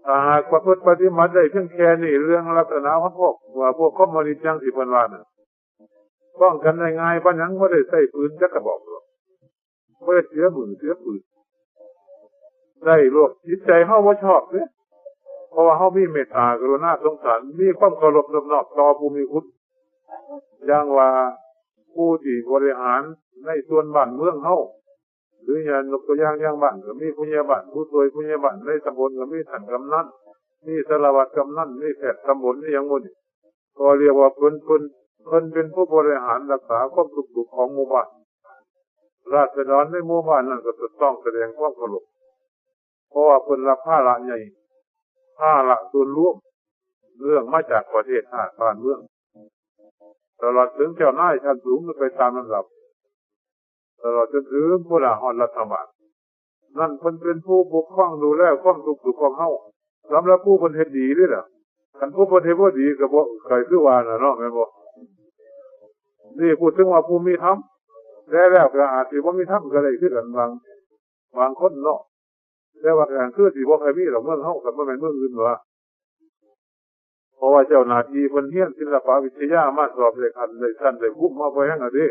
ถ้าหากประพฤติปฏิบัติได้เพียงแค่นี้เรื่องลักษณะของพวกคอมมิวนิสต์จังสิเพิ่นว่าน่ะป้องกันได้ง่ายปานหยังบ่ได้ใช้ปืนจักกระบอกหรอกบ่ได้เสียมือเสียปืนได้โลกจิตใจเฮาบ่ชอบเด้เพราะว่าเขามีเมตตากรุณาสงสารมีความเคารพนอบต่อผู้มีคุณอย่างว่าผู้ที่บริหารในส่วนบ้านเมืองเขาหรืออย่างยกตัวอย่างบ้านก็มีผู้ใหญ่บ้านผู้ช่วยผู้ใหญ่บ้านในตำบลก็มีท่านกำนันมีสารวัตรกำนันมีแพทย์ตำบลนี่อย่างหมดก็เรียกว่าเพิ่นเป็นผู้บริหารรักษาความสุขของหมู่บ้านราษฎรในหมู่บ้านนั้นก็จะต้องแสดงความเคารพเพราะว่าเพิ่นรับภาระใหญ่ภาระส่วนรวมเรื่องมาจากประเทศชาติบ้านเมืองตลอดถึงเจ้านายชั้นสูงไปตามลำดับตลอดจนถึงผู้บริหารรัฐบาลนั่นเพิ่นเป็นผู้ปกครองดูแลความสุขของเฮาสำหรับผู้เพิ่นเฮ็ดดีด้วยล่ะคันผู้เพิ่นเฮ็ดบ่ดีก็บ่เคยคือว่าน่ะเนาะแม่นบ่นี่พูดถึงว่าผู้มีธรรมแล้วก็อาจสิบ่มีธรรมก็ได้คือกันบางคนเนาะแต่ว่าการคือสิบ่เคยมีหรอกเมืองเฮากับบ่แม่นเมืองอื่นว่าเพราะว่าเจ้าหน้าที่เพิ่นเรียนศิลปวิทยามาสอบได้คันได้ชั้นได้ภูมิมาบ่แฮงอะเด้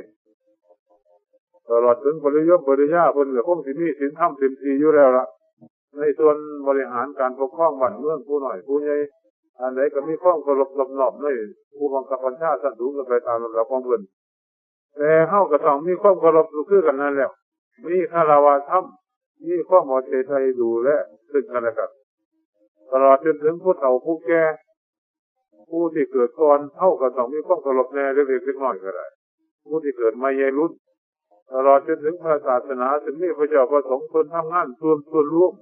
ตลอดถึงปริญญาเพิ่นก็คงสิมีศีลธรรมเต็มที่อยู่แล้วล่ะในส่วนบริหารการปกครองบ้านเมืองผู้น้อยผู้ใหญ่อันใดก็มีความเคารพนอบในผู้บังคับบัญชาชั้นสูงก็ไปตามระดับของเพิ่นแต่เฮาก็ต้องมีความเคารพคือกันนั่นแล้วมีคารวะธรรมมีความเอาใจใส่ดูแลซึ่งกันและกันตลอดจนถึงผู้เฒ่าผู้แก่ผู้ที่เกิดก่อนเฮาก็ต้องมีความเคารพแน่เล็กๆน้อยๆก็ได้ผู้ที่เกิดมาใหญ่รุ่นตลอดจนถึงพระศาสนาถึงมีพระเจ้าประสงค์คนทำงานส่วนร่วม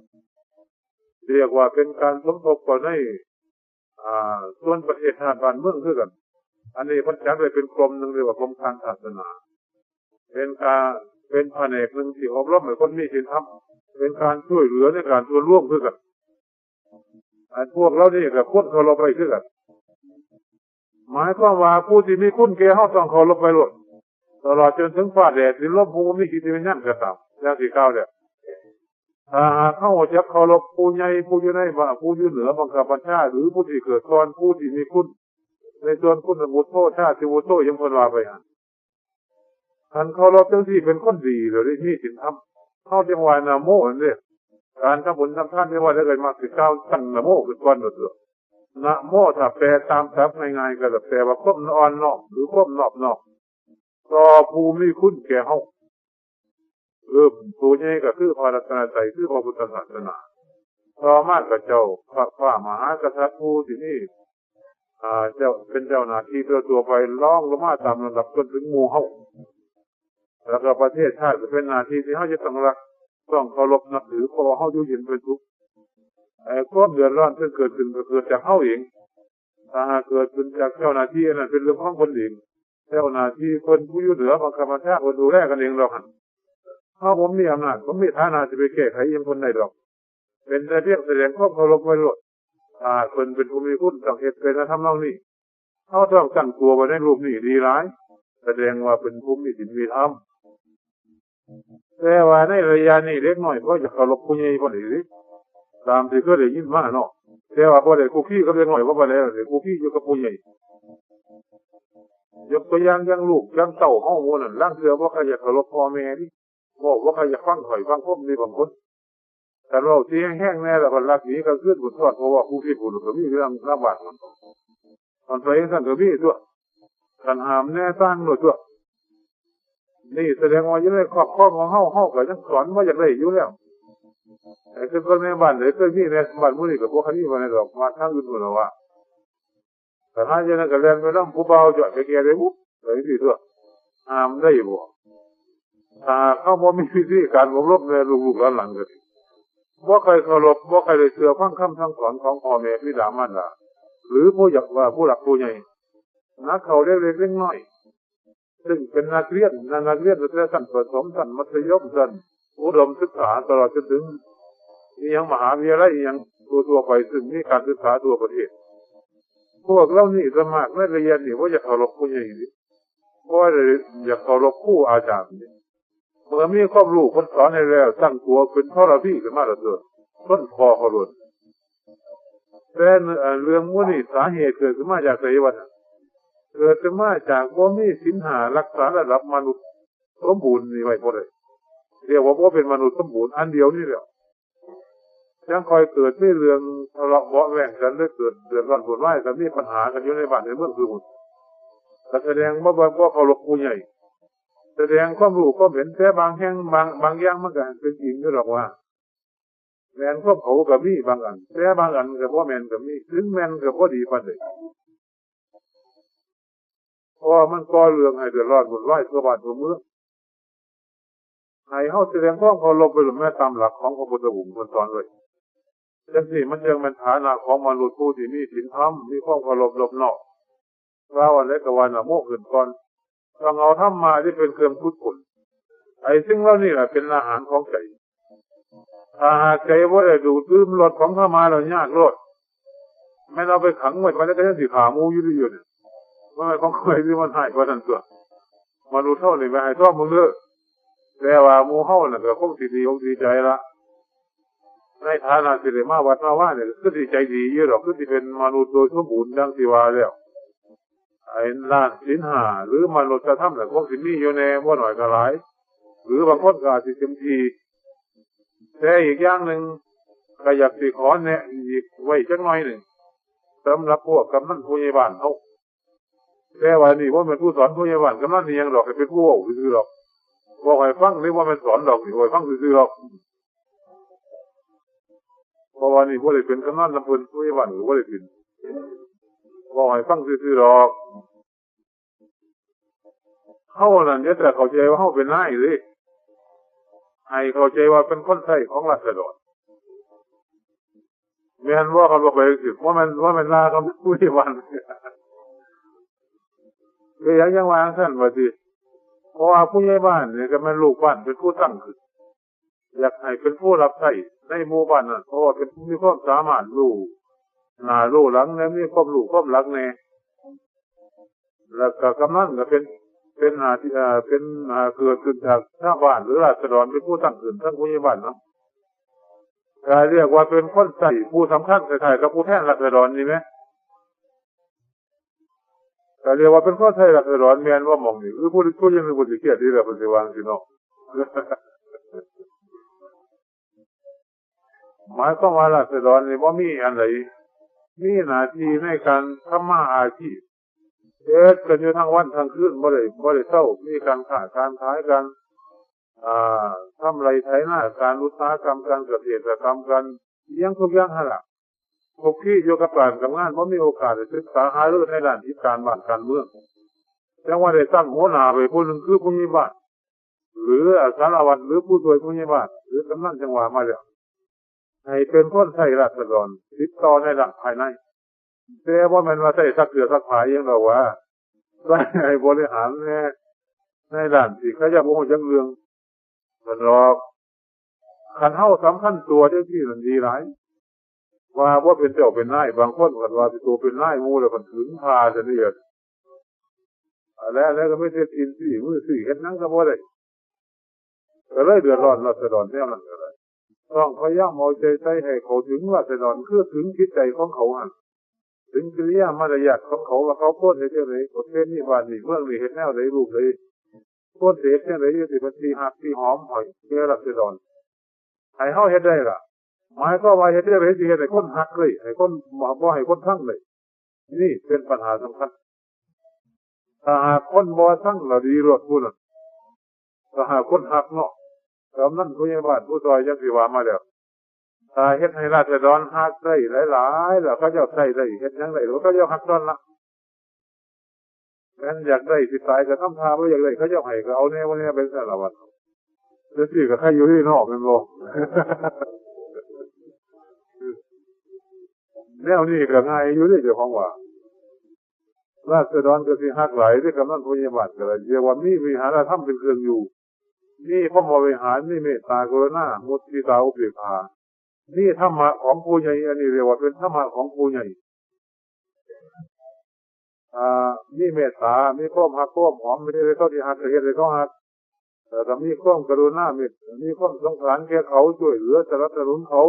เรียกว่าเป็นการสมทบกันในส่วนประเทศชาติบ้านเมืองคือกันอันนี้พันจัดไว้เป็นกรมหนึ่งเรียกว่ากรมการศาสนาเป็นแผนกหนึ่งที่อบรมให้คนมีศีลธรรมเป็นการช่วยเหลือในการส่วนร่วมคือกันพวกเรานี่กับคนเคารพไปคือกันหมายความว่าผู้ที่มีคุณแก่เขาต้องเคารพไปหมดตลอดจนถึงฟ้าแดดดินลมภูมิกิจวิญญาณก็ตามอย่างที่กล่าวเนี่ยถ้าเข้าจะเคารพผู้ใหญ่ผู้อยู่ในบ้านผู้อยู่เหนือบังคับบัญชาหรือผู้ที่เกิดก่อนผู้ที่มีคุณในส่วนคุณวุฒิโทษชาติวุฒิโทษยังคนว่าไปท่านเคารพจังที่เป็นคนดีหรือที่มีศีลธรรมเข้าจังหวะนาโมเนี่ยการทำบุญทำทานที่ว่าได้เลยมาคือก้าวตั้งนาโมคือก้อนหมดเลยนะโมถ้าแปลตามศัพท์ง่ายๆก็จะแปลว่าก้มอ่อนนอกหรือก้มนอบต่อภูมิคุณแก่เฮาผู้ใหญ่ก็คือพระรัตนตรัยคือพระพุทธศาสนาต่อมาก็เจ้าพระมหากษัตริย์ผู้ที่นี่เจ้าเป็นเจ้าหน้าที่ตัวไปร้องลงมาตามลำดับจนถึงหมู่เฮาแล้วก็ประเทศชาติเป็นหน้าที่ที่เฮาจะต้องรักต้องเคารพนับถือเพราะว่าเฮาอยู่เย็นเป็นทุกข์ความเดือดร้อนที่เกิดขึ้นก็เกิดจากเฮาเองถ้าเกิดขึ้นจากเจ้าหน้าที่นั่นเป็นเรื่องของคนเองเจ้าหน้าที่คนผู้อยู่เหนือบังคับบัญชาคนดูแลกันเองหรอกถ้าผมมีอำนาจผมมีฐานะจะไปแก้ไขยังคนใดหรอกเป็นแต่เพียงแสดงความเคารพไว้หมดคนเป็นผู้มีคุณต้องเหตุเป็นทำเล่านี้เขาต้องตั้งตัวไว้ในรูปนี้ดีร้ายแสดงว่าเป็นผู้มีศีลมีธรรมแต่ว่าในระยะนี้เล็กน้อยก็จะเคารพผู้ใหญ่พอดีตามที่ก็ได้ยินมาเนาะแต่ว่าพอได้คุกกี้ก็เล็กน้อยก็ไปแล้วเดี๋ยวคุกกี้อยู่กับผู้ใหญ่ ยกตัวอย่างยังลูกยังเต่าห้องมันนั่นร่างเสือว่าใครอยากเคารพพ่อแม่ที่บอกว่าใครอยากฟังถอยฟังพวกนี้บางคนแต่เราที่แห้งแน่แต่คนรักนี้ก็ขึ้นบุญทอดเพราะว่าผู้พิบูลก็มีเรื่องระบาดมันไปสั่นก็มีตัวกันหามแน่ตั้งหน่อยตัวนี่แสดงว่ายังได้ครอบครองของเฮาก็ยังสอนว่าอยากได้อยู่แล้วไอ้คือคนในบ้านเลยเคยมีในบ้านมุ่งกับพวกนี้มาในดอกมาทั้งอื่นหมดแล้วว่าแต่ถ้าจะนั่งกันเรียนไปนั่งผู้เบาจ่อยไปแก่ได้ปุ๊บเลยสิตัวหามได้บ่ถ้าเขาบ่มีวิธีการอบรมในลูกๆหลานๆกันว่าใครเคารพว่าใครเลยเชื่อฟังคำสั่งสอนของพ่อแม่บิดามารดาหรือผู้อยากว่าผู้หลักผู้ใหญ่นักเขาเล็กๆเล็กน้อยซึ่งเป็นนักเรียนตั้งแต่ชั้นประถมชั้นมัธยมชั้นอุดมศึกษาตลอดจนถึงยังมหาวิทยาลัยยังตัวไปซึ่งมีการศึกษาตัวประเทศพวกเรานี่สมัครนักเรียนนี่ว่าอยากเคารพผู้ใหญ่นี่เพราะว่าอยากเคารพผู้อาจารย์นี่เมื่อมีความรู้คนสอนให้แล้วตั้งตัวเป็นพ่อระพี่ขึ้นมาแล้วเถอะต้นคอเขาหล่นแต่เรื่องมูนี่สาเหตุเกิดขึ้นมาจากไสวะเกิดขึ้นมาจากว่ามีศีลห้ารักษาระดับมนุษย์สมบูรณ์นี่ไว้พอได้เรียกว่าเป็นมนุษย์สมบูรณ์อันเดียวนี่แหละยังคอยเกิดไม่เรื่องทะเลาะเบาะแว้งกันได้เกิดเดือดร้อนปวดร้ายกันมีปัญหากันอยู่ในบ้านในเมืองคือหมดแสดงว่าเขาหลบผู้ใหญ่แสดงความรู้ความเห็นแต่บางแห่งบางอย่างมันก็เป็นจริงก็หรอกว่าแมนก็เขากับมีบางอันแต่บางอันกับว่าแมนกับมีถึงแมนกับว่าดีปันเลยเพราะมันก่อเรื่องให้เดือดร้อนปวดร้ายทั่วบ้านทั่วเมืองให้เขาแสดงความเคารพไปหรือแม้ตามหลักของพระพุทธองค์สอนเลยจังสิมันยังเป็นฐานะของมนุษย์ผู้ที่มีศีลธรรมมีความเคารพรบนอกว่าวันเล็กกับวันโมกขึ้นก่อนต้องเอาธรรมมาที่เป็นเครื่องพุทธผลไอ้ซึ่งเรานี่แหละเป็นอาหารของใจถ้าหากใจว่าได้ดูดดื่มรสของธรรมะเรายากรสไม่เราไปขังไว้มันก็ยังสิขามูอยู่เนี่ยว่าของใครที่มันหายเพราะนั่นตัวมนุษย์เท่านี่ไม่ให้ชอบมึงเลยแต่ว่ามูเฮาน่ะก็คงสิดีอกดีใจละในฐานะสิริมาวัดมาว่าเนี่ยคือสิใจดีเยอะหรอกคือสิเป็นมนุษย์โดยสมบูรณ์ดังที่ว่าแล้วไอ้ล้านศีลห้าหรือมนุษย์ธรรมเนี่ยคงสิมีอยู่ในบ่หน่อยก็หลายหรือบางคนก็อาจสิเต็มที่แต่อีกอย่างหนึ่งก็อยากสิขอเนี่ยอีกไว้จักหน่อยหนึ่งสำหรับพวกกำนันผู้ใหญ่บ้านเขาแต่ว่านี่ว่าเป็นผู้สอนผู้ใหญ่บ้านกำนันนี่ยังหรอกให้เป็นผู้ว่าซื่อๆหรอกบอกให้ฟังหรือว่าเป็นสอนดอกนี่ว่าฟังซื่อๆหรอกเพราะว่านี่ว่าได้เป็นกำนันลำพูนผู้ใหญ่บ้านหรือว่าได้เป็นบอกให้ฟังซื่อๆหรอกเขานั่นเนี่ยแต่เข้าใจว่าเขาเป็นนายเลยให้เข้าใจว่าเป็นคนใช้ของราษฎรแม้นว่าเขาบอกไปสิว่ามันลาเขาผู้ใหญ่บ้านคือยังวางสั้นว่าสิเพราะว่าผู้ใหญ่บ้านเนี่ยก็เป็นลูกบ้านเป็นผู้ตั้งขึ้นอยากให้เป็นผู้รับใช้ในหมู่บ้านนั่นเพราะว่าเป็นผู้มีความสามารถรู้หน้ารู้หลังและมีความรู้ความหลักแน่แล้วก็กำนันก็เป็นหาที่เป็นเกิดขึ้นจากชาวบ้านหรือราษฎรเป็นผู้ตั้งขึ้นทั้งผู้ใหญ่บ้านเนาะเรียกว่าเป็นคนใส่ผู้สำคัญคล้ายๆกับผู้แทนราษฎรนี่ไหมเรียกว่าเป็นคนใส่ราษฎรแมนว่ามองนี่คือผู้ยังมีบุตรเกียรติที่เราเป็นสิวังสิเนาะหมายความว่าราษฎรนี่ว่ามีอะไรมีหน้าที่ในการทำมาอาชีพกันอยู่ทั้งวันทั้งคืนบ่ได้เศร้ามีการค้าการขายกันทำไรไถนาการอุตสาหกรรมการเกษตรกรรมกันยังทุกอย่างหั่นล่ะพวกที่อยู่กับการกับงานบ่มีโอกาสได้ศึกษาหาเรื่องในด้านที่การบ้านการเมืองแต่ว่าได้ตั้งหัวหน้าไปผู้นึงคือผู้ใหญ่บ้านหรือสารวัตรหรือผู้ช่วยผู้ใหญ่บ้านหรือกำนันจังหวัดมาแล้วให้เป็นคนใช้ราษฎรติดต่อในด้านภายในแต่ว่ามันมาใช้สักเกือสักผายยังเราว่าให้บริหารในด้านที่เขาจะบ่ฮู้จักเรื่องมันหรอกคันเฮาสำคัญตัวจังซี่มันดีหลายว่าเป็นเจ้าเป็นนายบางคนก็ว่าตัวเป็นนายหมู่แล้วมันถึงพาจะเรียนแล้วก็ไม่ได้กินสี่มื้อสี่เฮ็ดนั่งก็บ่ได้ก็เลยเดือดร้อนราษฎรแนวนั้นก็ได้ต้องพยายามเอาใจใส่ให้เขาถึงราษฎรคือถึงจิตใจของเขาหั่น ถึงกิริยามารยาทของเขาว่าเขาโคตรเฉยเลยประเทศนี้บ้านนี้เมืองนี้เห็นแนวไหนรูปเลยโคตรเด็กเนี่ยเลยอยู่ที่พันธีหักที่หอมหอยเกลือหลักเสือดอนให้เขาเห็นได้ล่ะหมายก็ว่าเห็นได้เลยที่เห็นให้คนหักเลยให้คนบ่ให้คนทั้งเลยนี่เป็นปัญหาสำคัญถ้าหากคนบ่ทั้งเราดีรวดพูดถ้าหากคนหักเนาะกำนันผู้ใหญ่บ้านผู้ซอยยังสิว่ามาแล้วถ้าเฮ็ดให้ราษฎรหักได้หลายๆแล้วเขาจะใส่ได้เฮ็ดยังไงหรือเขาจะหักตอนละงั้นอยากได้สิตายก็ทำทาว่าอยากได้เขาจะให้ก็เอาแน่วันนี้เป็นสารวัตรเดี๋ยวสิก็ใครอยู่ที่นอกเป็นบ่แนวนี้ก็ง่ายอยู่ที่เจ้าของว่าราษฎรก็สิหักหลายที่กำนันผู้ใหญ่บ้านก็เลยเรียกว่ามีวิหารธรรมเป็นเครื่องอยู่นี่พระบริหารนี่เมตตากรุณามุทิตาอุเบกขานี่ธรรมะของผู้ใหญ่อันนี้เรียกว่าเป็นธรรมะของผู้ใหญ่นี่เมตตามีความหักความหอมไม่ได้เลยเขาที่หักเห็นเลยเขาหักแต่มีความกรุณามีความสงสารแก่เขาช่วยเหลือสนับสนุนเขา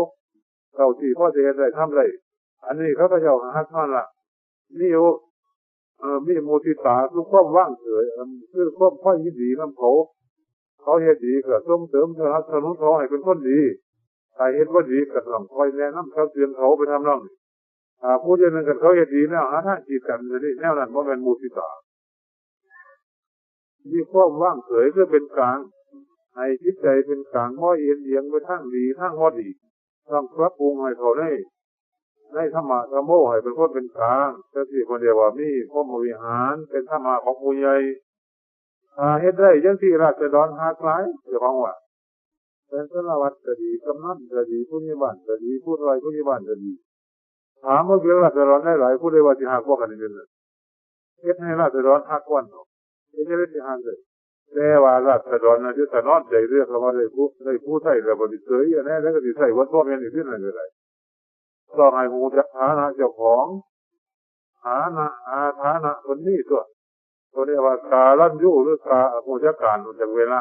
เขาที่พ่อจะเห็นได้ทำได้อันนี้เขาก็จะหักนั่นละนี่มีมุทิตาคือความว่างเฉยคือความพ่อยินดีน้ำเขาเห็นดีก็ส่งเสริมสนับสนุนเขาให้เป็นคนดีใครเห็นว่าดีก็ต้องคอยแนะนำเขาเตือนเขาไปทำนั่นผู้เจริญกันเขาเห็นดีแล้วหาทางจีบกันเลยแนวนั้นว่าเป็นมุทิตามีความว่างเฉยก็เป็นกลางให้จิตใจเป็นกลางม้อยเอียงเอียงไปทางดีทางว่าดีต้องปรับปรุงให้เขาได้ธรรมะธรรมโมให้เป็นคนเป็นกลางแต่ที่คนเดียวว่ามีพระมวิหารเป็นธรรมะของผู้ใหญ่เฮ็ดได้ยังที่ราษฎรหากหลายเจ้าของว่าเป็นสารวัตรก็ดีกำนันก็ดีผู้ใหญ่บ้านก็ดีผู้ร้อยผู้ใหญ่บ้านก็ดีถามว่าเรื่องราษฎรได้หลายผู้ใดว่าสิหากว่ากันนี่เป็นเฮ็ดให้ราษฎรหักวันเฮ็ดให้สิหากเลยแต่ว่าราษฎรน่ะที่สนอนใจเรื่องว่าได้ผู้ใช้แล้วบ่ได้เสยอันนั้นแล้วก็สิใช้วัดบ่แม่นอีกที่นั่นก็ได้ต้องให้ฮู้จักฐานะเจ้าของฐานะคนนี้ตัวเรียกว่าการันยูหรือผู้จัดการจากเวลา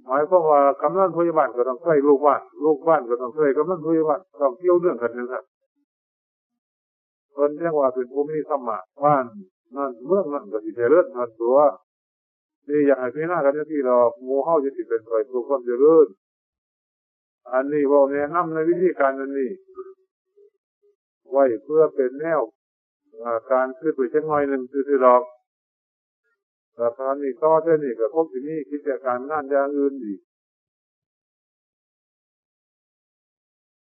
หมายความว่ากำนันผู้ใหญ่บ้านก็ต้องใช้ลูกบ้านก็ต้องใช้กำนันผู้ใหญ่บ้านต้องเกี่ยวเรื่องกันนะครับคนเรียกว่าเป็นภูมิธรรมะบ้านนั่นเมืองนั่นก็สิเจริญนั่นตัวนี่อยากให้พี่น้ากันที่เราหมู่เฮาจะติดเป็นไปสู่ความเจริญอันนี้ว่าแนะนำในวิธีการนี้ไว้เพื่อเป็นแนวการขึ้นไปเช่นน้อยหนึ่งคือดอกราคานี่ต่อเท่านี้ก็พบที่นี่กิจการงานอย่างอื่นอีก